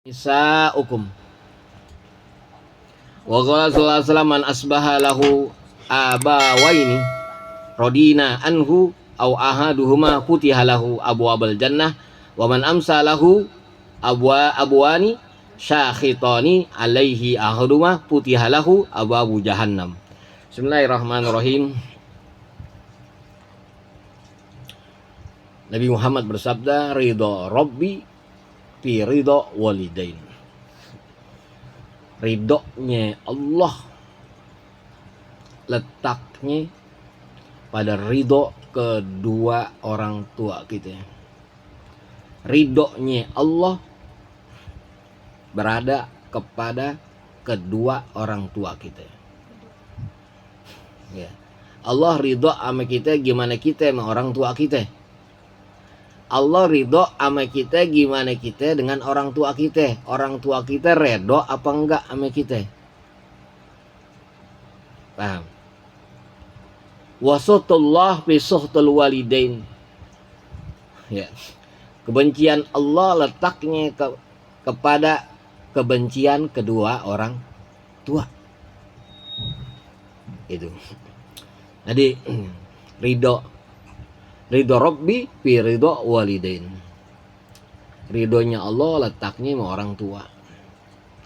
Nisa'ukum. Wa qala sallallahu alaihi wasallam man asbaha lahu abawaini radina anhu aw ahaduhuma futiha lahu abwabal jannah wa man amsa lahu abwani syakhitani alaihi ahaduma futiha lahu abwabu jahannam. Bismillahirrahmanirrahim. Nabi Muhammad bersabda, ridho Rabbi fi ridho walidain. Ridhonya Allah letaknya pada ridho kedua orang tua kita. Ridhonya Allah berada kepada kedua orang tua kita. Ya. Allah ridho sama kita gimana kita sama orang tua kita. Allah ridho sama kita gimana kita dengan orang tua kita. Orang tua kita ridho apa enggak sama kita. Paham? Wasutullah bisuhtul walidain. Ya. Kebencian Allah letaknya kepada kebencian kedua orang tua. Itu. Jadi ridho Rabbi fi ridho walidain. Ridhonya Allah letaknya sama orang tua.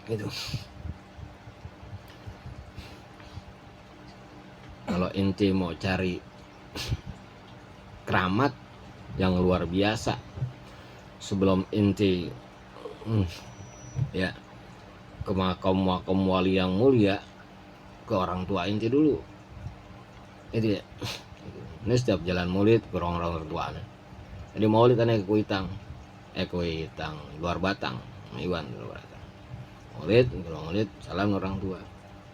Gitu. Kalau ente mau cari keramat yang luar biasa, sebelum ente ya ke makam wali yang mulia, ke orang tua ente dulu. Itu ya. Ini setiap jalan maulid ke orang-orang tua. Jadi maulid kan kuitang luar batang, Iwan luar batang. Maulid salam orang tua.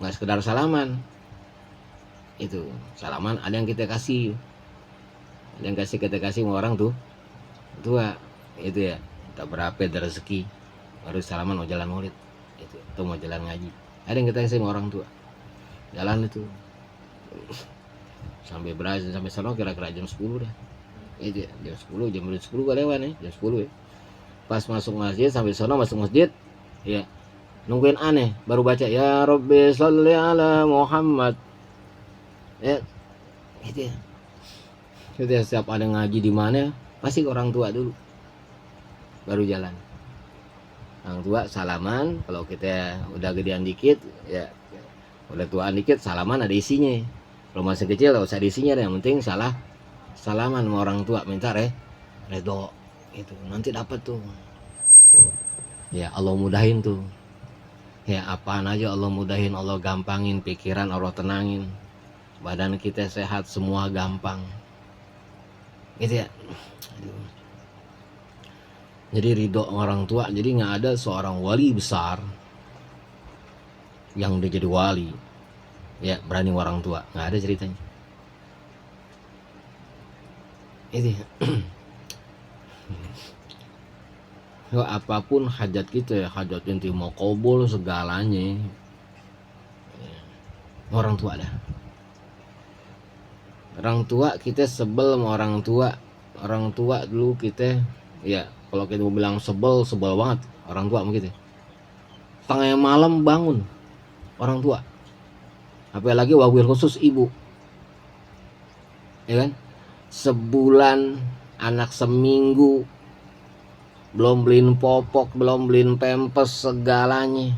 Nggak sekedar salaman. Itu salaman ada yang kita kasih. Ada yang kita kasih sama orang tuh tua. Itu ya. Tak berapa ada rezeki baru salaman mau jalan maulid. Itu mau jalan ngaji. Ada yang kita kasih sama orang tua. Jalan itu. Sampai berhasil sampai sana kira-kira jam 10 dah. Itu jam 10 gak lewat nih, jam 10 ya. Pas masuk masjid sampai sana masuk masjid ya. Nungguin aneh baru baca ya Rabbi sholli ala Muhammad. Ya. Itu ya. Itu ya, setiap ada ngaji di mana pasti ke orang tua dulu. Baru jalan. Orang tua salaman, kalau kita udah gedean dikit ya udah tuaan dikit salaman ada isinya. Kalau masih kecil gak usah diisinya, yang penting salaman sama orang tua, minta redo itu nanti dapat tuh. Ya Allah mudahin tuh. Ya apaan aja Allah mudahin, Allah gampangin, pikiran Allah tenangin, badan kita sehat, semua gampang. Gitu ya. Jadi ridho orang tua, jadi nggak ada seorang wali besar yang udah jadi wali ya berani orang tua, nggak ada ceritanya. Itu ya, apapun hajat kita ya, hajat inti mau kabul segalanya ya, orang tua dah. Orang tua kita sebel sama orang tua dulu kita ya, kalau kita mau bilang sebel banget orang tua sama kita. Tengah malam bangun orang tua, apalagi wabil khusus ibu, ya kan? Sebulan, anak seminggu, belum beliin popok, belum beliin pempes, segalanya.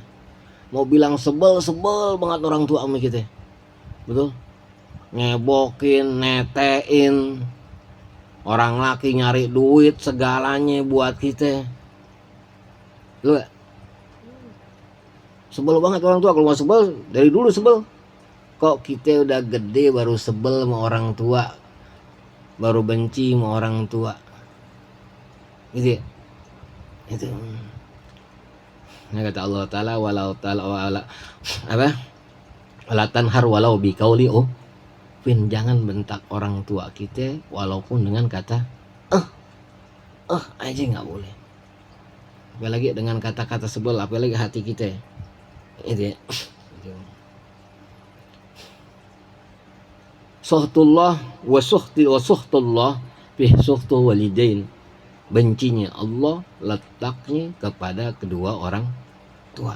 Mau bilang sebel banget orang tua sama kita, betul? Ngebokin, netein, orang laki nyari duit, segalanya buat kita. Lu sebel banget orang tua. Kalau mau sebel dari dulu sebel. Kok kita udah gede baru sebel sama orang tua, baru benci sama orang tua, gitu ya? Itu ini kata Allah Ta'ala walau ta'ala apa walatan har walau bikauli pin, jangan bentak orang tua kita walaupun dengan kata aja nggak boleh, apalagi dengan kata-kata sebel, apalagi hati kita. Itu ya. Suhtullah wa suhtullah fi suhtu walidain. bencinya Allah letaknya kepada kedua orang tua.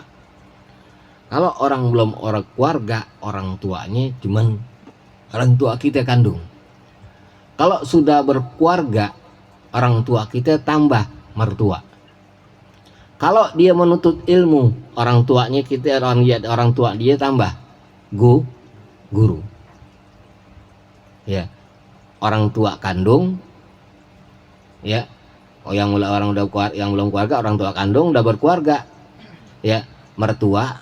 Kalau orang belum orang keluarga, orang tuanya cuman orang tua kita kandung. Kalau sudah berkeluarga, orang tua kita tambah mertua. Kalau dia menuntut ilmu, orang tuanya kita orang tua dia tambah guru. Ya, orang tua kandung, ya. Oh, yang belum keluarga, orang tua kandung udah berkeluarga, ya, mertua.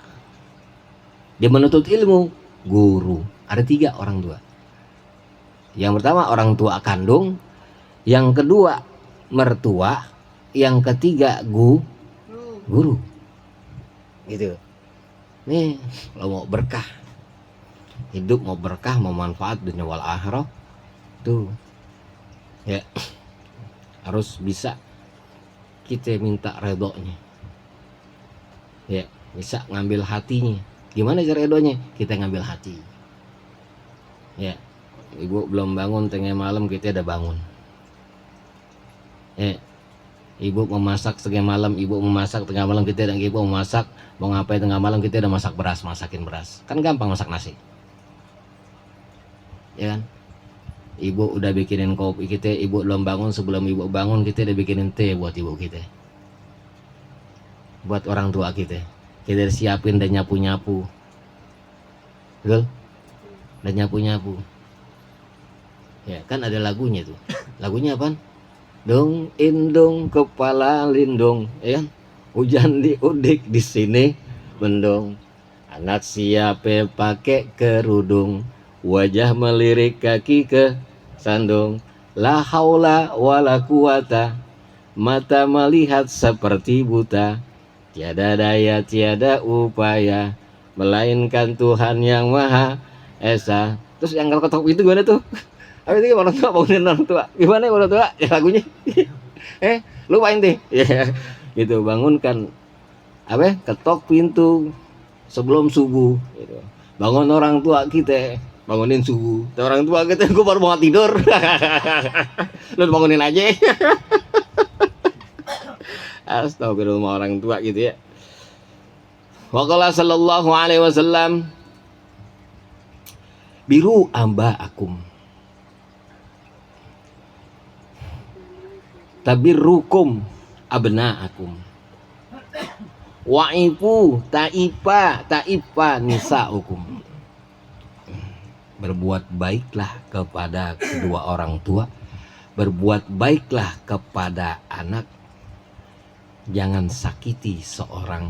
Dia menuntut ilmu, guru. Ada 3 orang tua. Yang pertama orang tua kandung, yang kedua mertua, yang ketiga guru. Gitu. Nih, kalau mau berkah, hidup mau berkah, mau manfaat dunia wal akhirah, tuh, ya, harus bisa kita minta redonya, ya, bisa ngambil hatinya. Gimana cara redonya? Kita ngambil hati, ya. Ibu belum bangun tengah malam, kita udah bangun, ya. Ibu memasak tengah malam, ibu memasak tengah malam, kita dan ibu memasak, mau ngapain tengah malam, kita udah masakin beras. Kan gampang masak nasi, ya kan? Ibu udah bikinin kopi kita, ibu belum bangun, sebelum ibu bangun kita udah bikinin teh buat ibu kita, buat orang tua kita udah siapin dan nyapu-nyapu, betul? Dan nyapu-nyapu, ya kan, ada lagunya tuh. Lagunya apa? Dong indung kepala lindung, ya kan? Hujan diudik di sini mendung, anak siapa pakai kerudung, wajah melirik kaki ke sandung, la haula wala quwata, mata melihat seperti buta, tiada daya tiada upaya, melainkan Tuhan yang Maha Esa. Terus yang kalau ketok itu gimana tuh? Apa itu orang tua bangunin orang tua? Gimana ya orang tua? Ya lagunya. Lupain deh. Ya, gitu, bangunkan apa? Ketok pintu sebelum subuh. Gitu. Bangun orang tua kita, bangunin subuh. Orang tua kita, gue baru mau tidur. Lu bangunin aja. Astagfirullah, orang tua gitu ya. Waqala sallallahu alaihi wasallam, biru amba akum, tabirrukum abna akum, wa'ifu taipa nisaukum. Berbuat baiklah kepada kedua orang tua, berbuat baiklah kepada anak, jangan sakiti seorang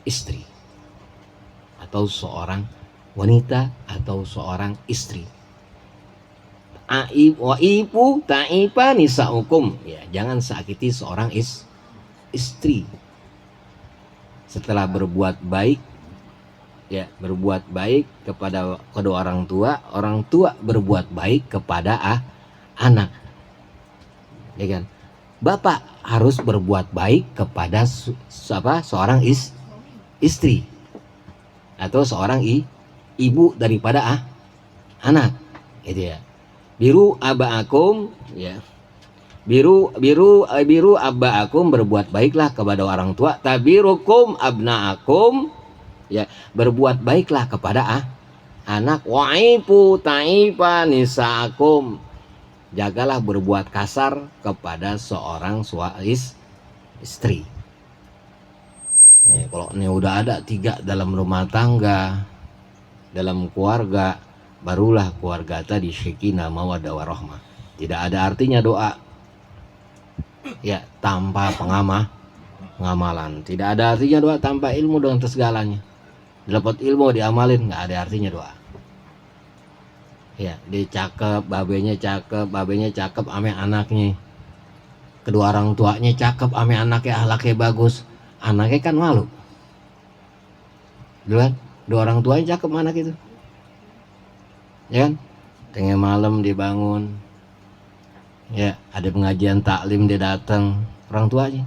istri atau seorang wanita atau seorang istri. Wa'ifu taipa nisaukum, ya, jangan sakiti seorang istri. Setelah berbuat baik, ya, berbuat baik kepada kedua orang tua berbuat baik kepada anak, ya kan? Bapak harus berbuat baik kepada seorang istri atau seorang ibu daripada anak, gitu ya. Biru abaakum, ya, biru abaakum, berbuat baiklah kepada orang tua, tabirukum abnaakum, ya, berbuat baiklah kepada anak, wa'ifu taipa nisaakum, jagalah berbuat kasar kepada seorang istri. Nih, kalau ini udah ada 3 dalam rumah tangga, dalam keluarga, barulah keluarga tadi sakinah mawaddah warahmah. Tidak ada artinya doa, ya, tanpa pengamalan. Tidak ada artinya doa tanpa ilmu dengan segalanya. Dapat ilmu diamalin, nggak ada artinya doa. Ya, dia cakep, babenya cakep ame anaknya, kedua orang tuanya cakep ame anaknya, akhlaknya bagus, anaknya kan malu. Dua orang tuanya cakep anak itu, ya kan? Tengah malam dia bangun, ya, ada pengajian taklim dia datang, orang tuanya,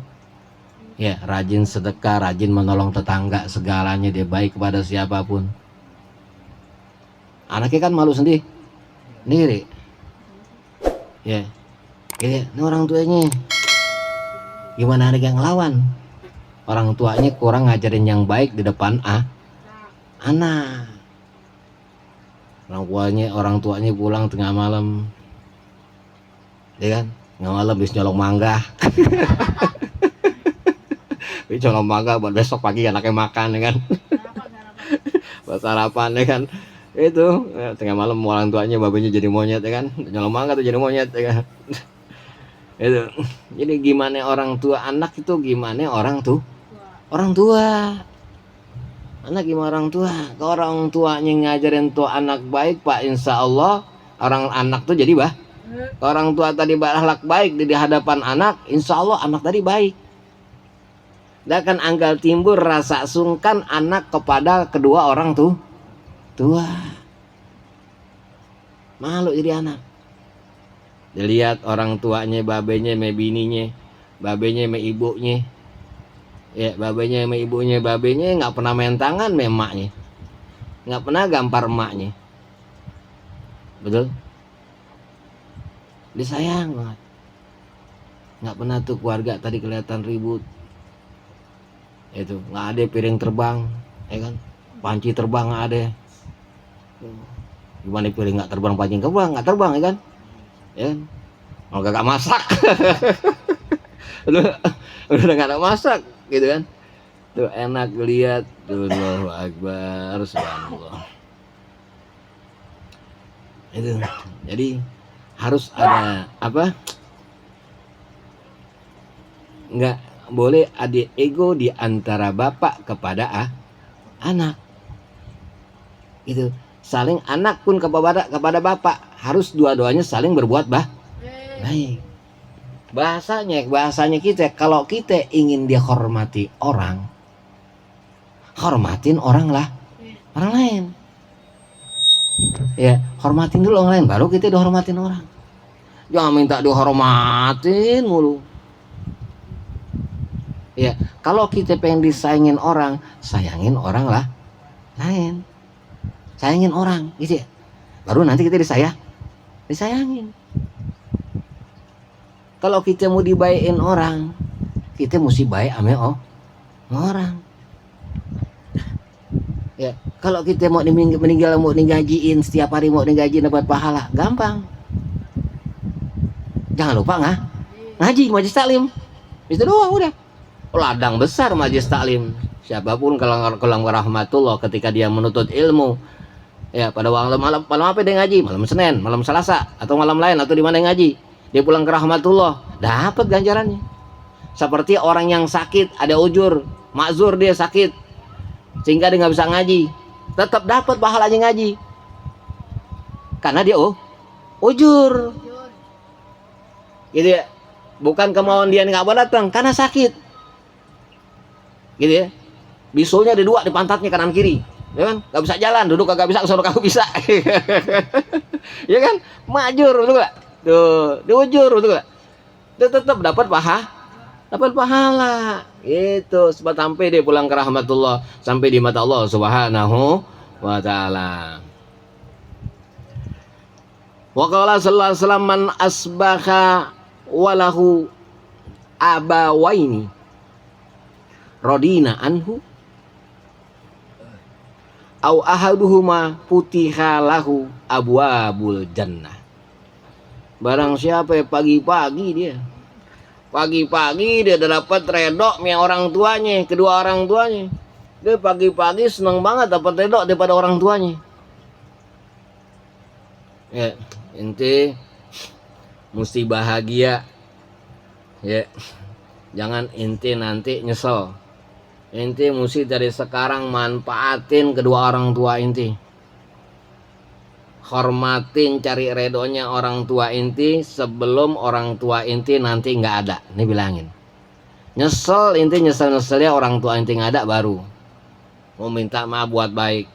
ya, rajin sedekah, rajin menolong tetangga, segalanya dia baik kepada siapapun. Anaknya kan malu sendiri, ya, ini orang tuanya Gimana ada yang ngelawan? Orang tuanya kurang ngajarin yang baik di depan anak. Orang tuanya pulang tengah malam, ya kan? Tengah malam bis nyolong mangga. Bis nyolong mangga buat besok pagi anaknya makan, ya kan? Buat sarapan, ya kan? Itu ya, tengah malam orang tuanya babanya jadi monyet, ya kan? Nyolong mangga tuh jadi monyet, ya kan? Itu. Jadi gimana orang tua anak itu gimana orang tua. Anak gimana orang tua? Kalau orang tuanya ngajarin tuh anak baik, Pak, insya Allah orang anak tuh jadi orang tua tadi berakhlak baik di hadapan anak, insya Allah anak tadi baik. Dan akan anggal timbul rasa sungkan anak kepada kedua orang tua. Malu jadi anak. Dilihat orang tuanya, babenya, me bininya, babenya, me ibunya. Ya, babenya, me ibunya, babenya nggak pernah main tangan, me emaknya. Nggak pernah gampar emaknya. Betul? Disayang banget. Nggak pernah tuh keluarga tadi kelihatan ribut. Itu nggak ada piring terbang, ya kan? Panci terbang nggak ada. Gimana piring nggak terbang, panci nggak terbang, ya kan? Ya kan? Kalau gak masak, udah nggak ada masak, gitu kan? Tuh enak lihat, Allahu Akbar, subhanallah. Itu, jadi harus ada apa? Nggak boleh ada ego di antara bapak kepada anak. Itu saling, anak pun kepada bapak harus dua-duanya saling berbuat baik. Bahasanya kita, kalau kita ingin dihormati orang, hormatin orang lain. Ya, hormatin dulu orang lain, baru kita dihormatin orang. Jangan minta dihormatin mulu. Ya, kalau kita pengen disayangin orang, sayangin orang lain. Sayangin orang, gitu ya. Baru nanti kita disayangin. Kalau kita mau dibaikin orang, kita mesti baik sama orang. Ya, kalau kita mau meninggal, mau digajiin setiap hari, mau digajiin dapat pahala, gampang. Jangan lupa ngaji majelis taklim. Itu doang udah. Ladang besar majelis taklim. Siapapun kalau rahmatullah ketika dia menuntut ilmu, ya pada malam apa dia ngaji? Malam Senin, malam Selasa, atau malam lain, atau di mana ngaji? Dia pulang ke rahmatullah, dapat ganjarannya. Seperti orang yang sakit, ada ujur, makzur dia sakit, sehingga dia nggak bisa ngaji, tetap dapat pahalanya ngaji, karena dia ujur. Gitu ya. Bukan kemauan dia nggak mau datang, karena sakit. Gitu ya. Bisulnya ada dua di pantatnya kanan kiri, ya kan? Nggak bisa jalan, duduk kagak bisa, kesana kagak bisa. Ya kan? Majur, betul gak? Tuh, diujur, betul gak? Dia tetap dapat pahala. Itu sebab sampai dia pulang ke rahmatullah, sampai di mata Allah Subhanahu wa taala. Wa qala sallallahu alaihi wasallam, man asbaha walahu abawaini radina anhu au ahaduhuma futiha lahu abwabul jannah. Barang siapa ya pagi-pagi dia dapat redok sama orang tuanya, kedua orang tuanya. Dia pagi-pagi senang banget dapat redok daripada orang tuanya. Ya, ente mesti bahagia. Ya. Jangan ente nanti nyesel. Ente mesti dari sekarang manfaatin kedua orang tua ente. Hormatin, cari redonya orang tua inti sebelum orang tua inti nanti nggak ada. Ini bilangin. Nyesel ya orang tua inti nggak ada, baru mau minta maaf buat baik.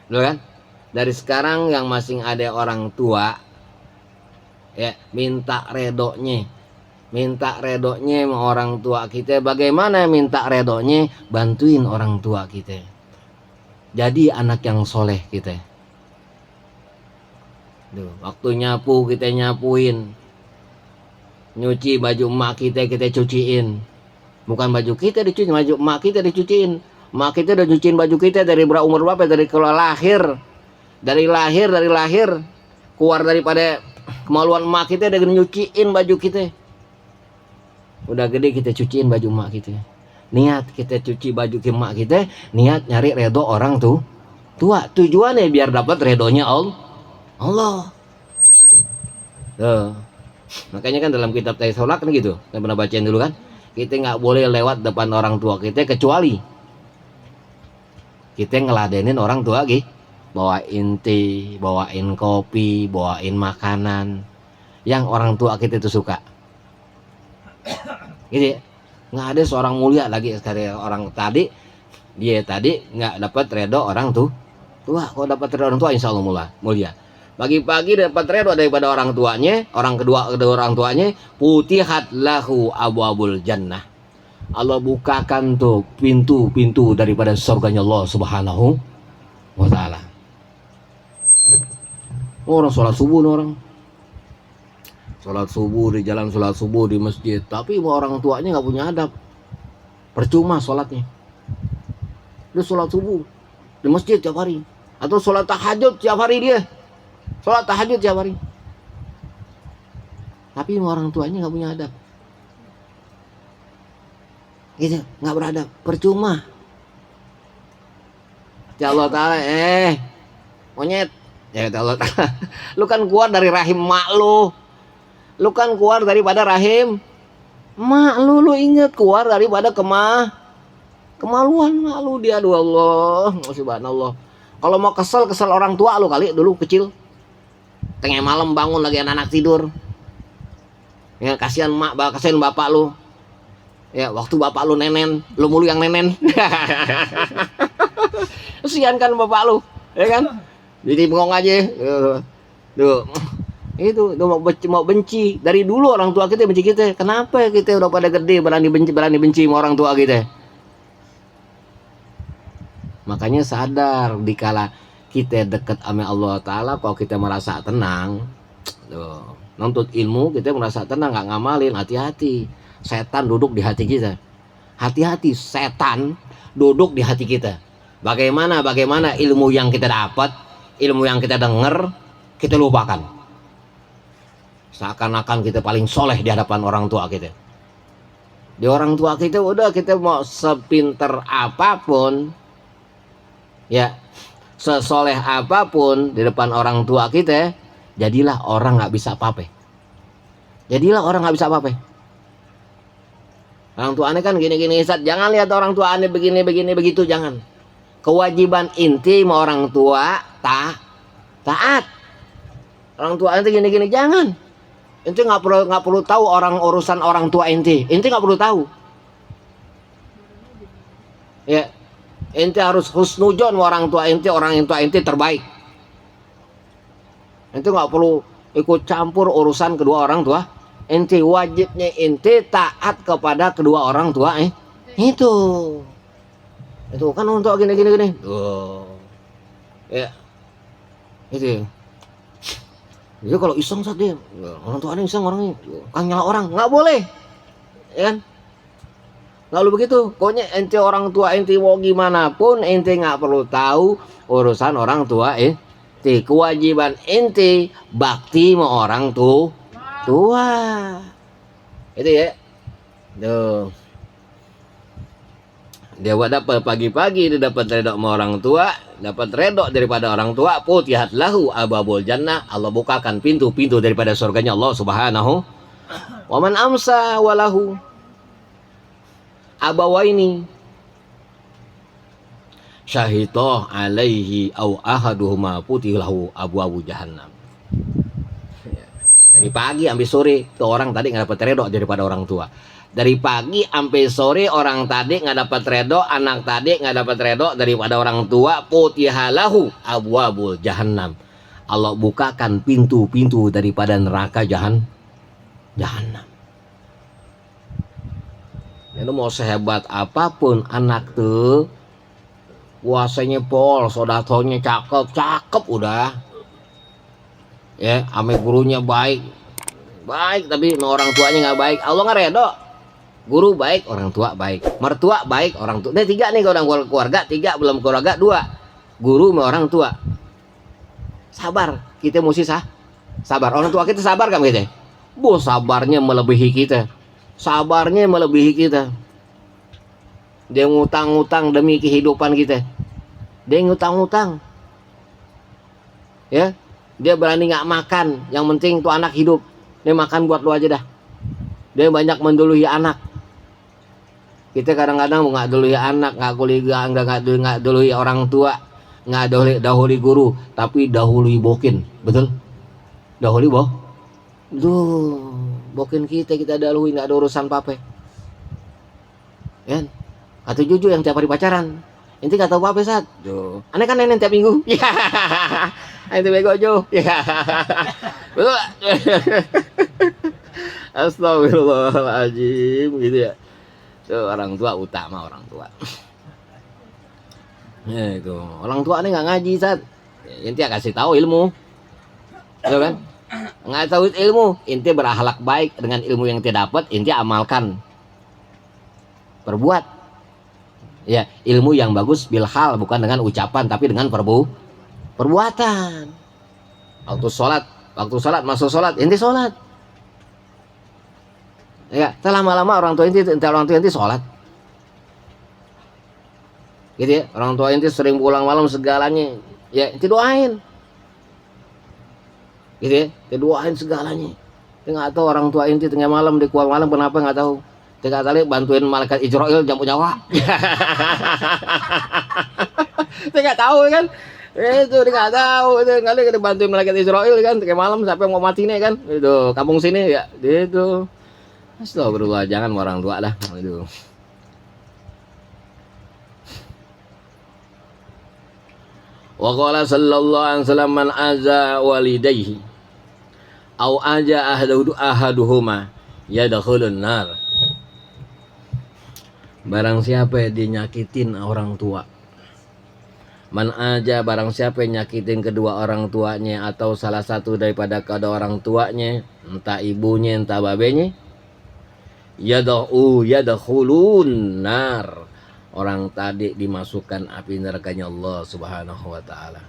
Betul kan? Dari sekarang yang masih ada orang tua, ya minta redonya sama orang tua kita. Bagaimana minta redonya? Bantuin orang tua kita. Jadi anak yang soleh kita. Duh, waktu nyapu kita nyapuin. Nyuci baju emak kita cuciin. Bukan baju kita dicuci, baju emak kita dicuciin. Emak kita udah nyuciin baju kita dari umur berapa? Dari kalau lahir. Dari lahir. Keluar daripada kemaluan emak kita udah nyuciin baju kita. Udah gede kita cuciin baju emak kita. Niat kita cuci baju ke emak kita, niat nyari redo orang tuh tua. Tujuannya biar dapat redonya Allah. Tuh. Makanya kan dalam kitab Taisolak kan gitu. Saya pernah bacain dulu kan. Kita nggak boleh lewat depan orang tua kita kecuali kita ngeladenin orang tua gitu. Bawain teh, bawain kopi, bawain makanan yang orang tua kita itu suka. Gitu ya. Nggak ada seorang mulia lagi sekali orang tadi. Dia tadi nggak dapat redo orang tuh tua. Kalau dapat redo orang tua insya Allah mulia. Pagi-pagi dapat redo daripada orang tuanya, orang kedua orang tuanya, putihat lahu abwabul jannah. Allah bukakan tuh pintu-pintu daripada surganya Allah Subhanahu wa taala. Orang sholat subuh orang. Sholat subuh di jalan, sholat subuh di masjid, tapi orang tuanya nggak punya adab. Percuma sholatnya. Dia sholat subuh di masjid tiap hari, atau sholat tahajud tiap hari dia. Sholat tahajud tiap hari. Tapi orang tuanya nggak punya adab. Gitu, nggak beradab. Percuma. Ya Allah Ta'ala, monyet. Ya Allah Ta'ala, lu kan keluar dari rahim mak lu. Lu kan keluar daripada rahim mak lu. Lu inget keluar daripada kemaluan mak lu. Dia, aduh Allah, subhanallah. Kalau mau kesel orang tua lu kali dulu kecil. Tengah malam bangun lagi anak-anak tidur. Ya kasihan mak, kasihan bapak lu. Ya waktu bapak lu nenen, lu mulu yang nenen. Kasihan kan bapak lu, ya kan? Jadi bengong aja. Tuh. Itu mau benci. Dari dulu orang tua kita benci kita. Kenapa kita udah pada gede berani benci sama orang tua kita? Makanya sadar dikala kita dekat sama Allah Ta'ala, kalau kita merasa tenang, tuh, nuntut ilmu, kita merasa tenang, nggak ngamalin, hati-hati. Setan duduk di hati kita. Hati-hati, setan duduk di hati kita. Bagaimana ilmu yang kita dapat, ilmu yang kita dengar, kita lupakan. Seakan-akan kita paling soleh di hadapan orang tua kita. Di orang tua kita udah, kita mau sepinter apapun, ya, sesoleh apapun di depan orang tua kita, jadilah orang nggak bisa apa-apa. Jadilah orang nggak bisa apa-apa. Orang tua aneh kan gini-gini, jangan lihat orang tua aneh begini begitu, jangan. Kewajiban inti sama orang tua taat. Orang tua inti gini-gini, jangan. Inti nggak perlu tahu urusan orang tua inti nggak perlu tahu. Ya, inti harus husnujon orang tua inti terbaik. Inti nggak perlu ikut campur urusan kedua orang tua inti. Wajibnya inti taat kepada kedua orang tua itu kan untuk gini. Tuh. Ya. Itu. Jadi kalau iseng saat dia orang tua iseng orangnya kan nyala orang, nggak boleh, ya kan? Lalu begitu, pokoknya ente orang tua ente mau gimana pun ente nggak perlu tahu urusan orang tua ente. Kewajiban ente bakti sama orang tua. Itu ya. Tuh. Dia dapat pagi-pagi dia dapat redok sama orang tua, dapat redok daripada orang tua, putihat lahu abwabul jannah. Allah bukakan pintu-pintu daripada surganya Allah Subhanahu. Wa man amsa walahu abawaini syahitoh alaihi au ahaduhuma putilahu abwabu jahannam. Dari pagi sampai sore tuh orang tadi nggak dapat redok daripada orang tua. Dari pagi sampai sore orang tadi nggak dapat redok, anak tadi nggak dapat redok daripada orang tua, putihalahu abwabul jahannam. Allah bukakan pintu-pintu daripada neraka jahannam. Itu mau sehebat apapun anak tuh, puasanya pol, sodatonya cakep udah. Ya, ame gurunya baik, baik tapi orang tuanya nggak baik, Allah nggak redo. Guru baik, orang tua baik, mertua baik, orang tua. Ini tiga nih kalau keluarga, tiga belum keluarga, dua guru sama orang tua. Sabar, kita mesti sabar. Orang tua kita sabar kan kita? Bu, sabarnya melebihi kita. Sabarnya melebihi kita. Dia ngutang-ngutang demi kehidupan kita. Dia ngutang-ngutang. Ya, dia berani nggak makan. Yang penting tuh anak hidup. Dia makan buat lu aja dah. Dia banyak mendului anak. Kita kadang-kadang nggak dului anak, nggak dului orang tua, nggak dahului guru, tapi dahului bokin, betul? Dahului bokin kita dahului, nggak ada urusan pape. Kan? Atau jujur yang tiap hari pacaran, inti nggak tahu pape saat. Aneh kan nenek tiap minggu. Ya, itu bego jo. Ya, betul. Astagfirullahaladzim, gitu ya. Orang tua utama, orang tua. Ya itu, orang tua ini nggak ngaji saat. Inti kasih tahu ilmu, gitu kan? Nggak tahu ilmu, inti berakhlak baik dengan ilmu yang dia dapat, inti amalkan, perbuat. Ya, ilmu yang bagus bilhal, bukan dengan ucapan, tapi dengan perbuatan. Waktu sholat masuk sholat, inti sholat. Ya, lama-lama orang tua inti sholat. Gitu ya, orang tua inti sering pulang malam segalanya. Ya, inti doain. Gitu ya, inti doain segalanya. Dia nggak tahu orang tua inti tengah malam di kuang malam kenapa nggak tahu. Tiga kali bantuin malaikat Israel jampu nyawa. Dia nggak tahu kan. Itu dia nggak tahu. Itu kali kita bantuin malaikat Israel kan tengah malam sampai mau mati nih kan. Itu kampung sini ya. Itu. Astagfirullah, jangan orang tua dah. Aduh. Wa qala sallallahu alaihi wasallam man aza walidayhi aw aja ahaduhuma yadkhulun nar. Barang siapa yang dinyakitin orang tua. Man aja, barang siapa yang nyakitin kedua orang tuanya atau salah satu daripada kedua orang tuanya, entah ibunya entah babenya, yadkhulun nar, orang tadi dimasukkan api nerakanya Allah Subhanahu wa taala.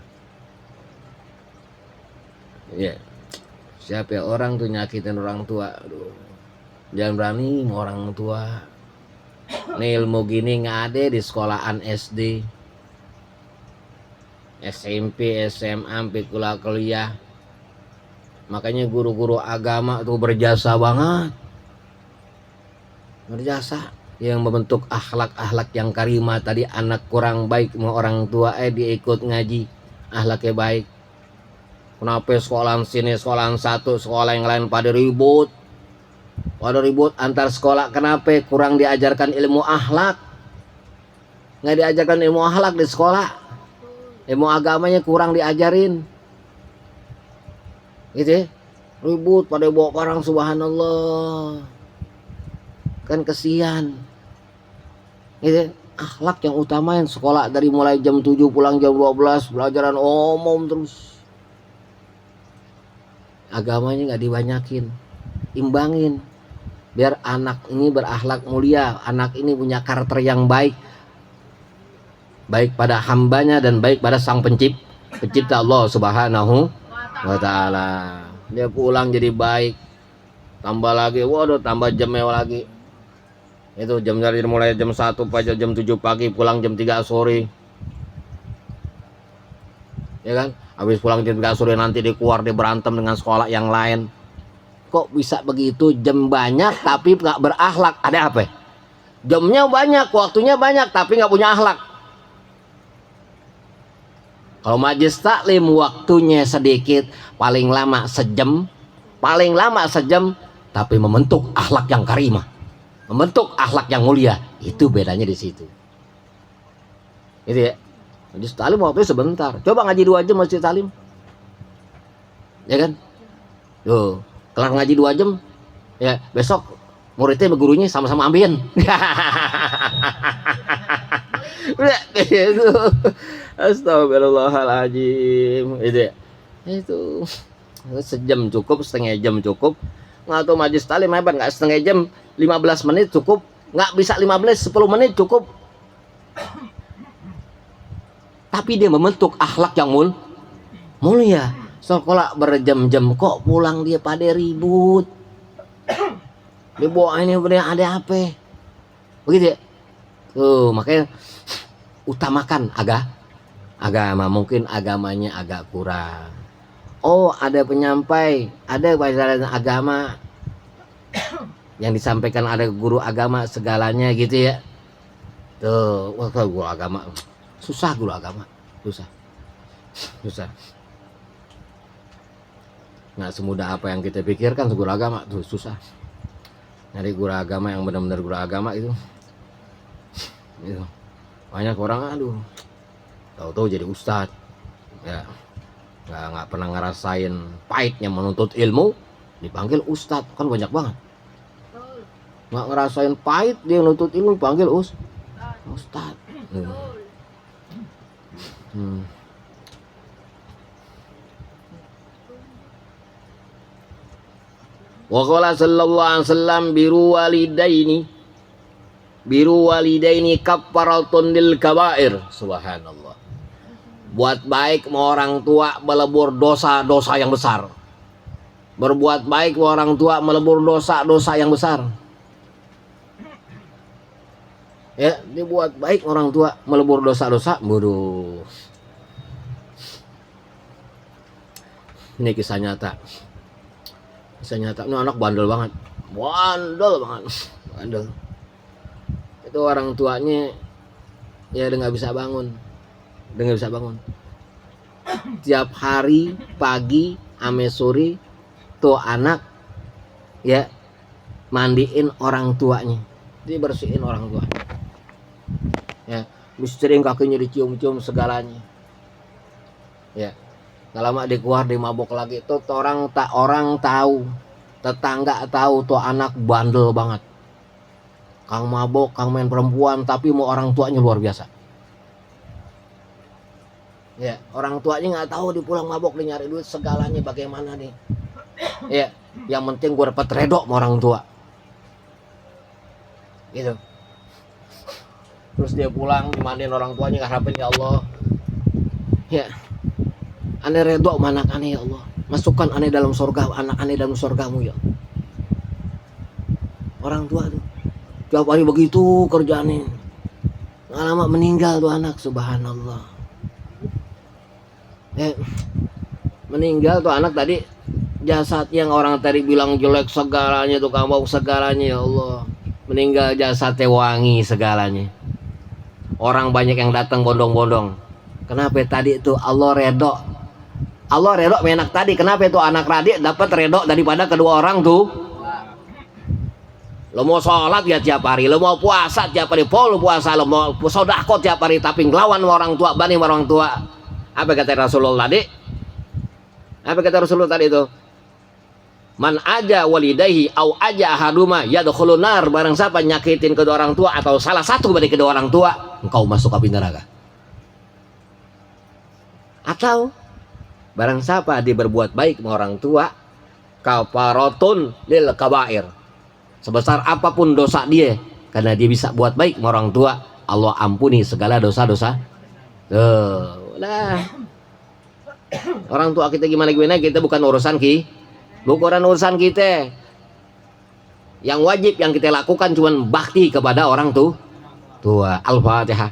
Ya. Siapa ya orang tuh nyakitin orang tua, aduh. Jangan berani sama orang tua. Nih ilmu gini nggak ada di sekolahan SD, SMP, SMA, sampai kuliah. Makanya guru-guru agama tuh berjasa banget. Berjasa yang membentuk akhlak-akhlak yang karimah. Tadi anak kurang baik sama orang tua, dia ikut ngaji, akhlaknya baik. Kenapa sekolahan sini, sekolahan satu, sekolah yang lain pada ribut antar sekolah? Kenapa? Kurang diajarkan ilmu akhlak. Nggak diajarkan ilmu akhlak di sekolah. Ilmu agamanya kurang diajarin. Gitu ya? Ribut pada bawa parang, subhanallah. Kan kesian. Gitu. Akhlak yang utamain sekolah dari mulai jam 7 pulang jam 12, pelajaran umum terus. Agamanya nggak dibanyakin, imbangin biar anak ini berakhlak mulia, anak ini punya karakter yang baik pada hambanya dan baik pada sang pencipta Allah Subhanahu wa taala. Dia pulang jadi baik, tambah lagi, waduh tambah jamnya lagi. Itu jam dari mulai jam 1 pagi jam 7 pagi, pulang jam 3 sore. Ya kan? Habis pulang jam 3 sore nanti dia keluar, dia berantem dengan sekolah yang lain. Kok bisa begitu? Jam banyak tapi nggak berakhlak. Ada apa? Jamnya banyak, waktunya banyak tapi nggak punya akhlak. Kalau majelis taklim waktunya sedikit, paling lama sejam, tapi membentuk akhlak yang karimah, membentuk akhlak yang mulia. Itu bedanya di situ. Gitu ya. Majelis taklim waktunya sebentar. Coba ngaji 2 jam majelis taklim. Ya kan? Tuh, kelar ngaji 2 jam, ya besok muridnya sama gurunya sama-sama ambien. Udah itu. Astagfirullahaladzim. Itu sejam cukup, setengah jam cukup nggak tuh majlis talim hebat, nggak setengah jam, 15 menit cukup, nggak bisa 15, 10 menit cukup. Tapi dia membentuk akhlak yang mulia. Sekolah berjam-jam kok pulang dia pada ribut. Dia bawa ini ada apa? Begitu ya. Tuh, makanya utamakan agama. Mungkin agamanya agak kurang. Oh, ada penyampai, ada pelajaran agama yang disampaikan, ada guru agama segalanya gitu ya. Tuh, wah, guru agama susah, guru agama susah. Nggak semudah apa yang kita pikirkan guru agama tuh, susah. Nyari guru agama yang benar-benar guru agama itu banyak orang, aduh, tahu-tahu jadi ustadz ya, nggak pernah ngerasain pahitnya menuntut ilmu dipanggil ustadz, kan banyak banget. Nggak ngerasain pahit dia menuntut ilmu dipanggil ustadz. Wa qala sallallahu alaihi wasallam biru walidaini kaffaratun lil kabair. Subhanallah. Buat baik sama orang tua melebur dosa-dosa yang besar. Berbuat baik sama orang tua melebur dosa-dosa yang besar. Ya, dibuat baik orang tua melebur dosa-dosa. Bodoh. Ini kisah nyata. Ini anak bandel banget. Bandel. Itu orang tuanya ya udah nggak bisa bangun. Tiap hari pagi ame sore tuh anak ya mandiin orang tuanya, dibersihin orang tua. Ya, sering kakinya dicium-cium segalanya. Ya, nggak lama dia keluar, dia mabok lagi. Tuh orang tahu, tetangga tahu tuh anak bandel banget. Kang mabok, kang main perempuan, tapi mau orang tuanya luar biasa. Ya, orang tuanya nggak tahu, dia pulang mabok, dia nyari duit segalanya bagaimana nih. Ya, yang penting gue dapat redok sama orang tua. Gitu. Terus dia pulang dimandiin orang tuanya, harapin ya Allah. Ya, aneh redok sama anak aneh ya Allah. Masukkan aneh dalam surga, anak aneh dalam surgamu ya. Orang tua tuh tiap hari begitu kerjaannya. Nggak lama meninggal tuh anak, subhanallah. Meninggal tuh anak tadi, jasad yang orang tadi bilang jelek segalanya tuh, kamu segalanya ya Allah. Meninggal jasadnya wangi segalanya. Orang banyak yang datang bondong-bondong. Kenapa tadi itu Allah redok? Allah redok menak tadi. Kenapa itu anak radik dapat redok daripada kedua orang tuh? Lo mau sholat ya tiap hari, lo mau puasa tiap hari, puasa, lo mau sodako tiap hari, tapi ngelawan orang tua, banding orang tua. Apa kata Rasulullah tadi? Itu? Man aja walidayhi au aja ahaduma yadkhulun nar. Barang siapa nyakitin kedua orang tua atau salah satu dari kedua orang tua, engkau masuk api neraka. Atau barang siapa dia berbuat baik sama orang tua, kafaratun lil kabair. Sebesar apapun dosa dia, karena dia bisa buat baik sama orang tua, Allah ampuni segala dosa-dosa. Lah. Orang tua kita gimana kita bukan urusan kita. Yang wajib yang kita lakukan cuma bakti kepada orang tua. Al-Fatihah.